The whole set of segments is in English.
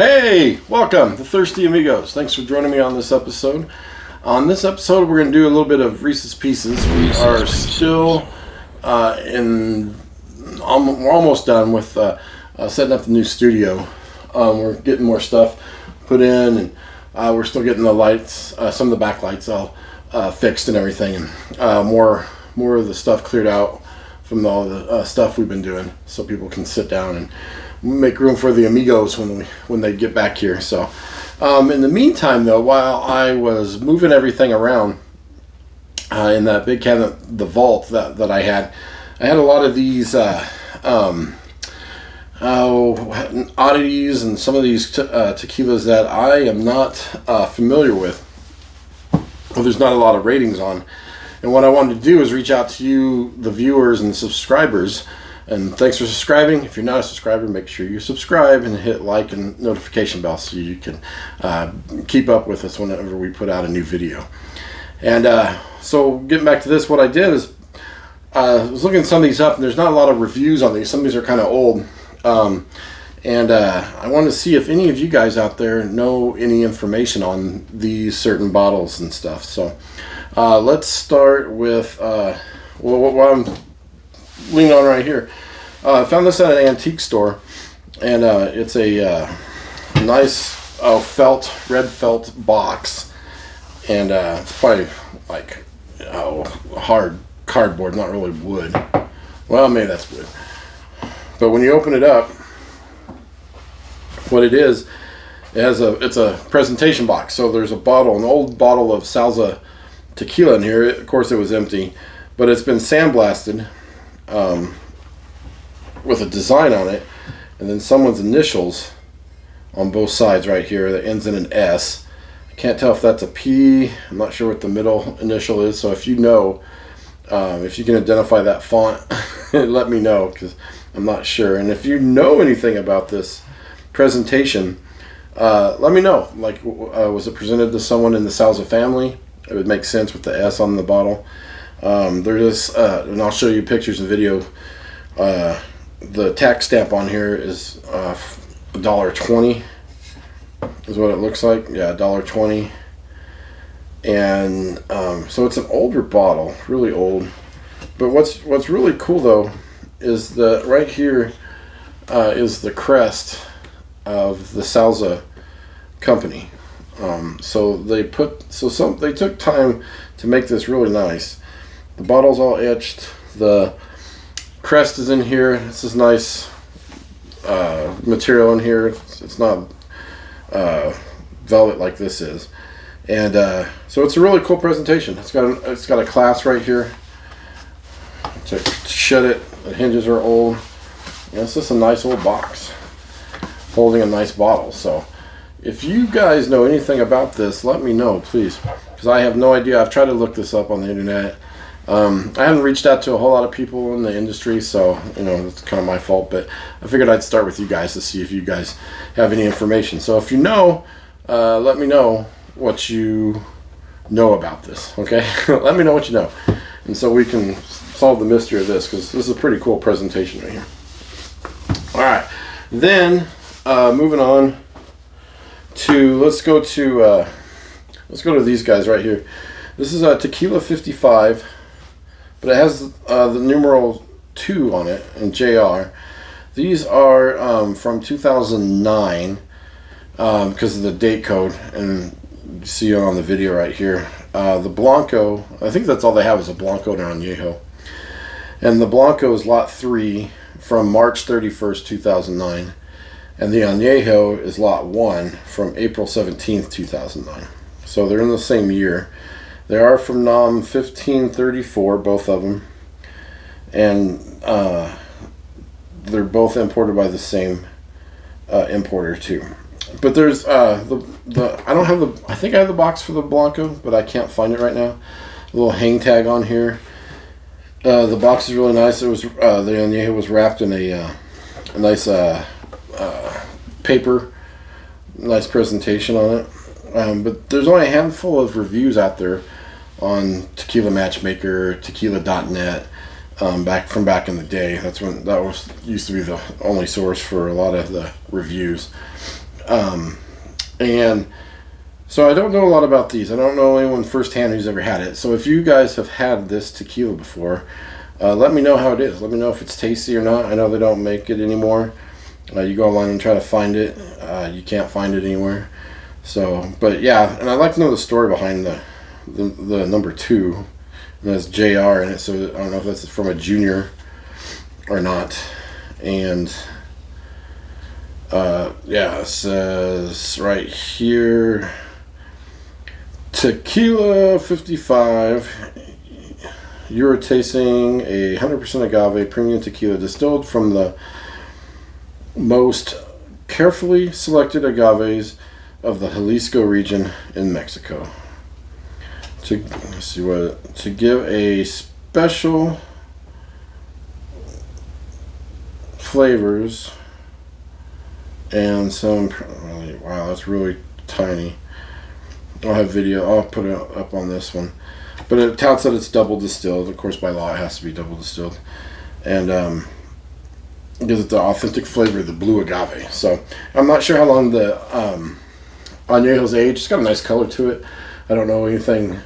Hey, welcome to Thirsty Amigos. Thanks for joining me on this episode. On this episode, we're going to do a little bit of Reese's Pieces. We are still we're almost done with setting up the new studio. We're getting more stuff put in, and we're still getting the lights, some of the backlights all fixed and everything, and more of the stuff cleared out from all the stuff we've been doing, so people can sit down and make room for the amigos when they get back here. So in the meantime, though, while I was moving everything around in that big cabinet, the vault that I had a lot of these oddities and some of these tequilas that I am not familiar with. Well, there's not a lot of ratings on, and what I wanted to do is reach out to you, the viewers and subscribers. And thanks for subscribing. If you're not a subscriber, make sure you subscribe and hit like and notification bell so you can keep up with us whenever we put out a new video. And so getting back to this, what I did is I was looking some of these up, and there's not a lot of reviews on these. Some of these are kind of old. And I wanted to see if any of you guys out there know any information on these certain bottles and stuff. So let's start with what I'm leaning on right here. I found this at an antique store, and it's a nice red felt box, and it's probably like hard cardboard, not really wood. Well, maybe that's wood. But when you open it up, what it is, it's a presentation box. So there's an old bottle of Salsa tequila in here. Of course, it was empty, but it's been sandblasted with a design on it, and then someone's initials on both sides right here that ends in an S. I can't tell if that's a P. I'm not sure what the middle initial is, so if you know, if you can identify that font, let me know, because I'm not sure. And if you know anything about this presentation, let me know. Like, was it presented to someone in the Salsa family? It would make sense with the S on the bottle. There is, and I'll show you pictures and video. The tax stamp on here is $1.20 is what it looks like. Yeah, $1.20. And so it's an older bottle, really old. But what's really cool though is that right here is the crest of the Salsa company. So they took time to make this really nice. The bottle's all etched. The crest is in here. This is nice material in here. It's not velvet like this is, and so it's a really cool presentation. It's got a clasp right here to shut it. The hinges are old. And it's just a nice old box holding a nice bottle. So if you guys know anything about this, let me know, please, because I have no idea. I've tried to look this up on the internet. I haven't reached out to a whole lot of people in the industry, so it's kind of my fault, but I figured I'd start with you guys to see if you guys have any information. So if you know, let me know what you know about this, okay? Let me know what you know, and so we can solve the mystery of this, because this is a pretty cool presentation right here. All right, then moving on to let's go to these guys right here. This is a Tequila 55. But it has the numeral 2 on it and JR. These are from 2009 because of the date code, and you see it on the video right here. The Blanco, I think that's all they have is a Blanco and Añejo. And the Blanco is lot 3 from March 31st, 2009. And the Añejo is lot 1 from April 17th, 2009. So they're in the same year. They are from NOM 1534, both of them, and they're both imported by the same importer too. But there's I don't have the. I think I have the box for the Blanco, but I can't find it right now. A little hang tag on here. The box is really nice. It was the Añejo was wrapped in a nice paper, nice presentation on it. But there's only a handful of reviews out there on Tequila Matchmaker, tequila.net, back in the day. That used to be the only source for a lot of the reviews. And so I don't know a lot about these. I don't know anyone firsthand who's ever had it. So if you guys have had this tequila before, let me know how it is. Let me know if it's tasty or not. I know they don't make it anymore. You go online and try to find it. You can't find it anywhere. So, but yeah, and I'd like to know the story behind the number 2. And there's JR in it, so I don't know if that's from a junior or not. And yeah, it says right here, Tequila 55. You're tasting a 100% agave premium tequila distilled from the most carefully selected agaves of the Jalisco region in Mexico. To give a special flavors and some, wow, that's really tiny. I'll have video, I'll put it up on this one. But it touts that it's double distilled. Of course, by law, it has to be double distilled. And it gives it the authentic flavor of the blue agave. So I'm not sure how long the añejo's aged. It's got a nice color to it. I don't know anything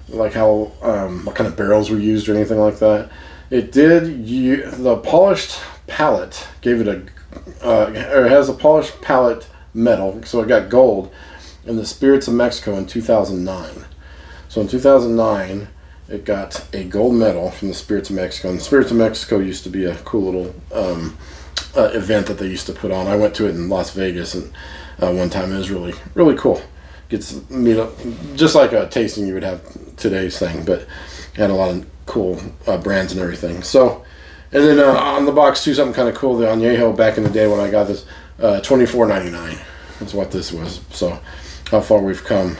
like how what kind of barrels were used or anything like that. It did the polished palate gave it a or it has a polished palate medal, so it got gold in the Spirits of Mexico in 2009. So in 2009, it got a gold medal from the Spirits of Mexico. And the Spirits of Mexico used to be a cool little event that they used to put on. I went to it in Las Vegas and one time. It was really, really cool. Gets meet up just like a tasting you would have today's thing, but it had a lot of cool brands and everything. So, and then on the box too, something kind of cool. The añejo back in the day when I got this, $24.99 is what this was. So, how far we've come.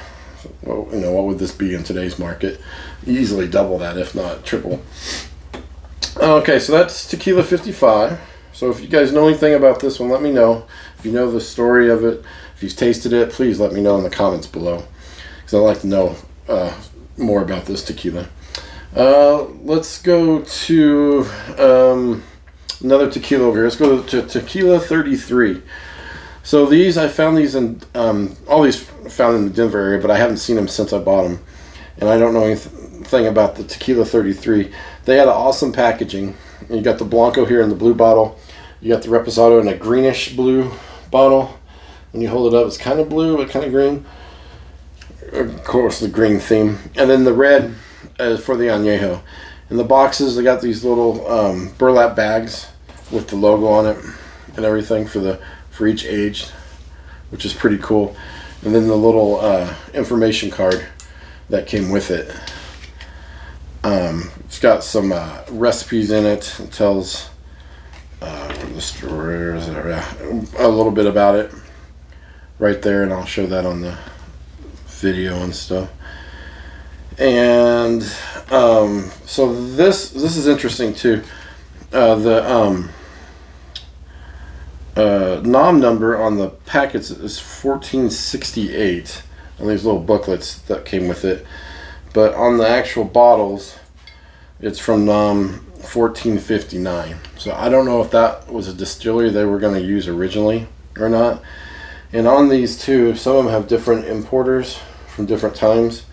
Well, you know, what would this be in today's market? Easily double that, if not triple. Okay, so that's Tequila 55. So if you guys know anything about this one, let me know. If you know the story of it, if you've tasted it, please let me know in the comments below, because I'd like to know more about this tequila. Let's go to another tequila over here. Let's go to Tequila 33. So these, I found these in, all these found in the Denver area, but I haven't seen them since I bought them. And I don't know anything about the Tequila 33. They had an awesome packaging. You got the Blanco here in the blue bottle. You got the Reposado in a greenish blue bottle. When you hold it up, it's kind of blue, but kind of green. Of course, the green theme. And then the red is for the añejo. In the boxes, they got these little burlap bags with the logo on it and everything for each age, which is pretty cool. And then the little information card that came with it. It's got some recipes in it. It tells the story, a little bit about it right there, and I'll show that on the video and stuff. And so this is interesting too. The NOM number on the packets is 1468 on these little booklets that came with it, but on the actual bottles it's from NOM 1459. So I don't know if that was a distillery they were going to use originally or not. And on these too, some of them have different importers from different times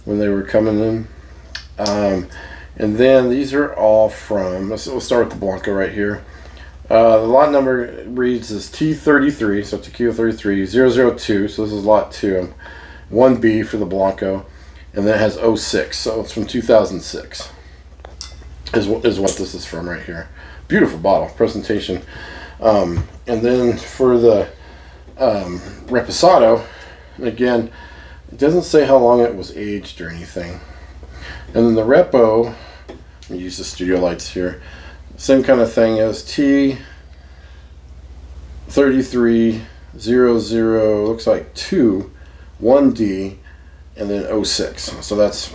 when they were coming in. And then these are all from, we'll start with the Blanco right here. The lot number reads as T33, so Tequila 33, 002, so this is lot 2. 1B for the Blanco, and then it has 06, so it's from 2006 is what this is from right here. Beautiful bottle, presentation. And then for the Reposado, again, it doesn't say how long it was aged or anything. And then the Repo, let me use the studio lights here, same kind of thing as T3300, looks like 2, 1D, and then 06. So that's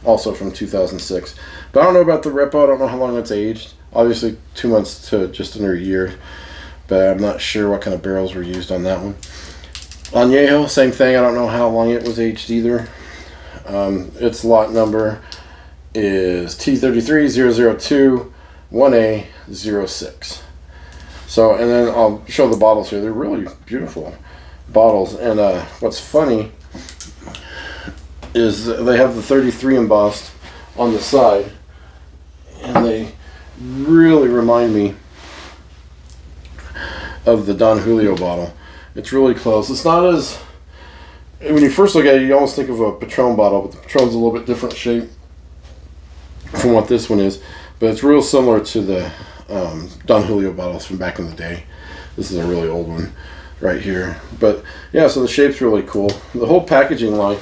also from 2006. But I don't know about the Repo. I don't know how long it's aged. Obviously 2 months to just under a year. But I'm not sure what kind of barrels were used on that one. Añejo, same thing. I don't know how long it was aged either. Its lot number is T33 002 1A 06. So, and then I'll show the bottles here. They're really beautiful bottles. And what's funny is they have the 33 embossed on the side, and they really remind me of the Don Julio bottle. It's really close. It's not as, when you first look at it, you almost think of a Patron bottle, but the Patron's a little bit different shape from what this one is. But it's real similar to the Don Julio bottles from back in the day. This is a really old one right here. But yeah, so the shape's really cool. The whole packaging line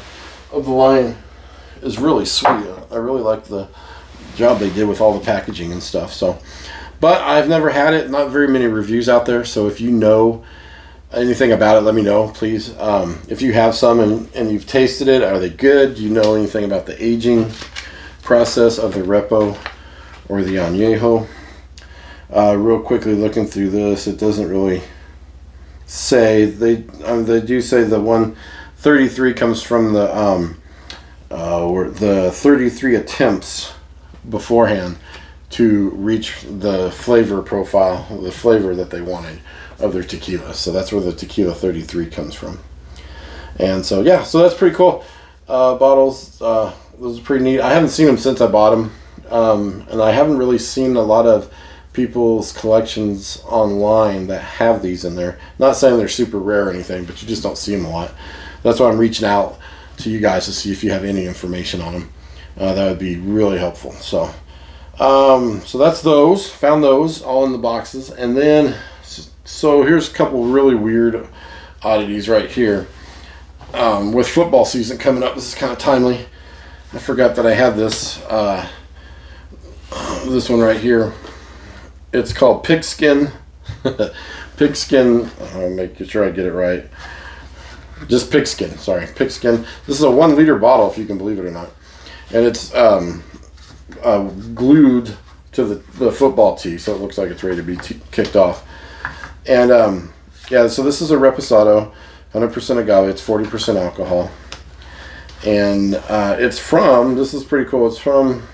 of the line is really sweet. I really like the job they did with all the packaging and stuff. So, but I've never had it. Not very many reviews out there. So if you know anything about it, let me know, please. If you have some and you've tasted it, are they good? Do you know anything about the aging process of the Repo or the Añejo? Real quickly looking through this, it doesn't really say. They do say the 133 comes from the 33 attempts beforehand to reach the flavor profile, the flavor that they wanted of their tequila. So that's where the tequila 33 comes from. And so yeah, so that's pretty cool. Bottles, those are pretty neat. I haven't seen them since I bought them, and I haven't really seen a lot of people's collections online that have these in there. Not saying they're super rare or anything, but you just don't see them a lot. That's why I'm reaching out to you guys to see if you have any information on them. That would be really helpful. So that's those. Found those all in the boxes. And then, so here's a couple really weird oddities right here. With football season coming up, this is kind of timely. I forgot that I had this. This one right here. It's called Pigskin. Pigskin. I'll make sure I get it right. Just Pigskin. Sorry, Pigskin. This is a 1 liter bottle, if you can believe it or not, and it's glued to the football tee, so it looks like it's ready to be kicked off. And yeah, so this is a Reposado, 100% agave. It's 40% alcohol, and it's from. This is pretty cool. It's from.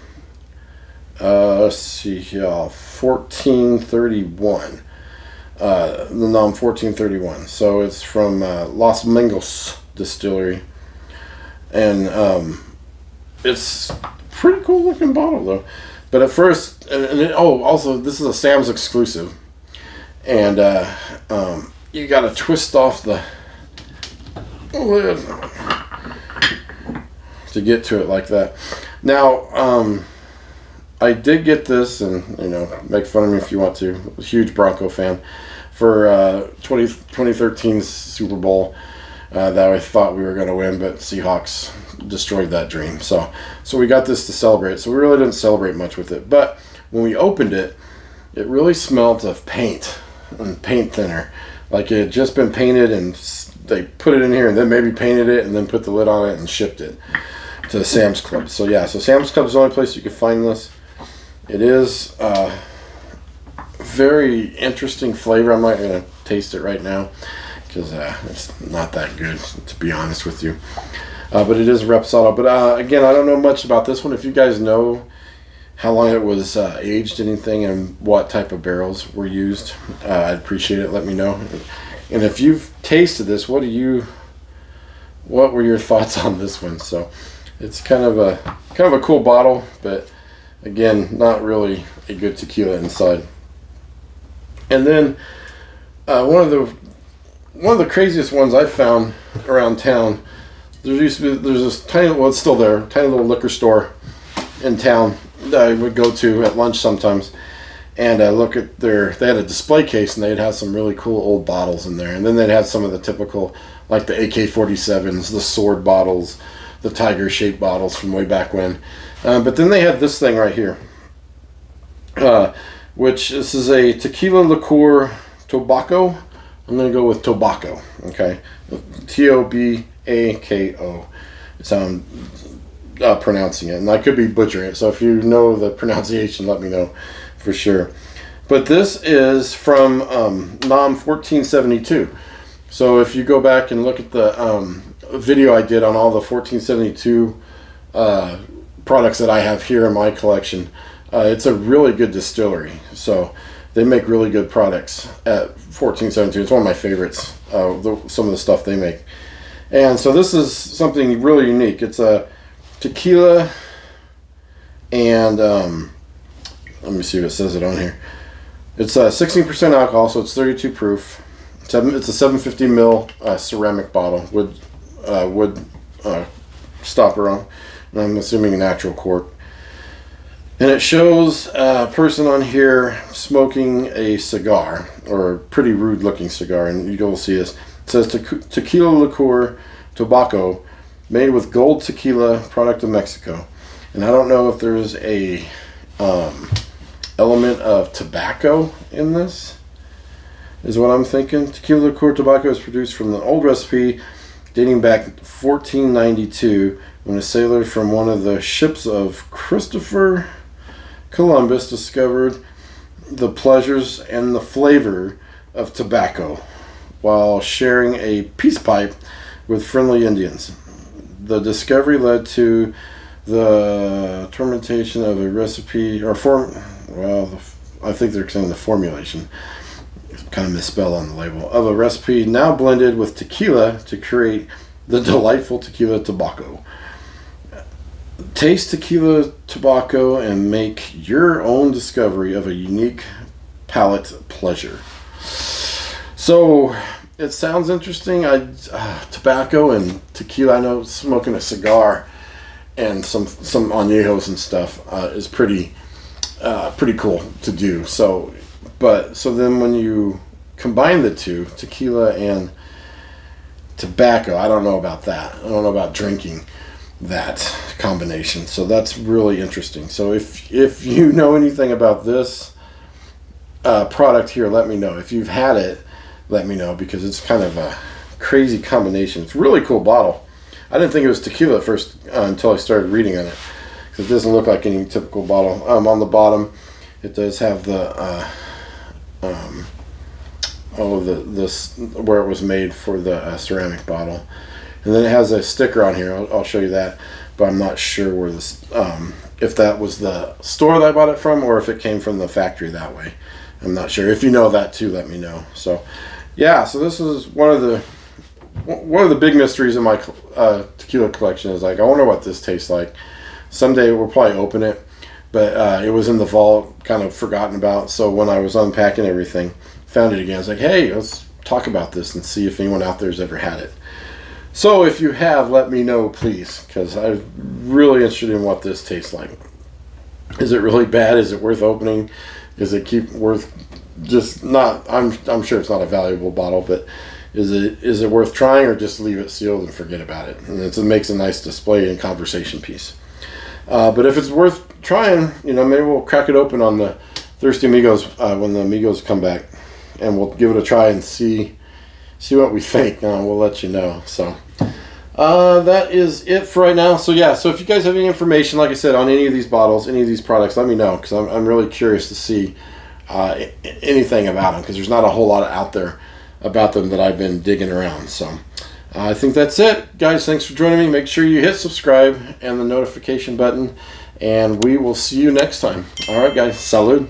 Let's see here, 1431. The NOM 1431. So it's from Los Mingos Distillery, and it's pretty cool looking bottle though. But at first, also this is a Sam's exclusive, and you got to twist off the lid to get to it like that. Now, I did get this, and make fun of me if you want to. A huge Bronco fan for 2013's Super Bowl that I thought we were going to win, but Seahawks destroyed that dream. So we got this to celebrate. So we really didn't celebrate much with it. But when we opened it, it really smelled of paint and paint thinner. Like it had just been painted, and they put it in here, and then maybe painted it, and then put the lid on it and shipped it to Sam's Club. So yeah, so Sam's Club is the only place you can find this. It is very interesting flavor. I'm not going to taste it right now because it's not that good, to be honest with you. But it is Reposado. But again, I don't know much about this one. If you guys know how long it was aged, anything, and what type of barrels were used, I'd appreciate it. Let me know. And if you've tasted this, what were your thoughts on this one? So it's kind of a cool bottle, but again, not really a good tequila inside. And then one of the craziest ones I found around town. There's this tiny, well, it's still there, tiny little liquor store in town that I would go to at lunch sometimes, and look at they had a display case, and they'd have some really cool old bottles in there, and then they'd have some of the typical, like the AK-47s, the sword bottles, the tiger shaped bottles from way back when. But then they had this thing right here, which this is a tequila liqueur tobacco. I'm going to go with tobacco, okay? Tobacco is how I'm pronouncing it. And I could be butchering it, so if you know the pronunciation, let me know for sure. But this is from NOM 1472. So if you go back and look at the video I did on all the 1472 products that I have here in my collection, it's a really good distillery. So they make really good products at 1417. It's one of my favorites, some of the stuff they make. And so this is something really unique. It's a tequila and let me see what it says it on here. It's 16% alcohol, so it's 32 proof. It's a 750 ml ceramic bottle with wood stopper on, and I'm assuming a natural cork. And it shows a person on here smoking a cigar, or a pretty rude looking cigar, and you'll see this. It says tequila liqueur tobacco, made with gold tequila, product of Mexico. And I don't know if there's a element of tobacco in this, is what I'm thinking. Tequila liqueur tobacco is produced from the old recipe dating back 1492, when a sailor from one of the ships of Christopher Columbus discovered the pleasures and the flavor of tobacco while sharing a peace pipe with friendly Indians. The discovery led to the fermentation of a recipe, I think they're saying the formulation, kind of misspelled on the label, of a recipe now blended with tequila to create the delightful tequila tobacco. Taste tequila tobacco and make your own discovery of a unique palate pleasure. So it sounds interesting. Tobacco and tequila. I know smoking a cigar and some añejos and stuff is pretty cool to do. So then when you combine the two, tequila and tobacco, I don't know about that. I don't know about drinking that combination. So that's really interesting. So if you know anything about this product here, let me know. If you've had it, let me know, because it's kind of a crazy combination. It's a really cool bottle. I didn't think it was tequila at first until I started reading on it, because it doesn't look like any typical bottle. On the bottom, it does have the this where it was made for the ceramic bottle, and then it has a sticker on here. I'll show you that, but I'm not sure where this if that was the store that I bought it from, or if it came from the factory that way. I'm not sure. If you know that too, let me know. So yeah, so this is one of the big mysteries in my tequila collection. Is like, I wonder what this tastes like. Someday we'll probably open it, but it was in the vault, kind of forgotten about. So when I was unpacking everything, found it again. I was like, hey, let's talk about this and see if anyone out there has ever had it. So if you have, let me know, please, because I'm really interested in what this tastes like. Is it really bad? Is it worth opening? Is it worth just not? I'm sure it's not a valuable bottle, but is it worth trying, or just leave it sealed and forget about it? And it makes a nice display and conversation piece. But if it's worth trying, maybe we'll crack it open on the Thirsty Amigos when the Amigos come back, and we'll give it a try and see what we think. We'll let you know. So that is it for right now. So yeah, so if you guys have any information, like I said, on any of these bottles, any of these products, let me know, because I'm really curious to see anything about them, because there's not a whole lot out there about them that I've been digging around. So I think that's it, guys. Thanks for joining me. Make sure you hit subscribe and the notification button, and we will see you next time. All right, guys. Salud.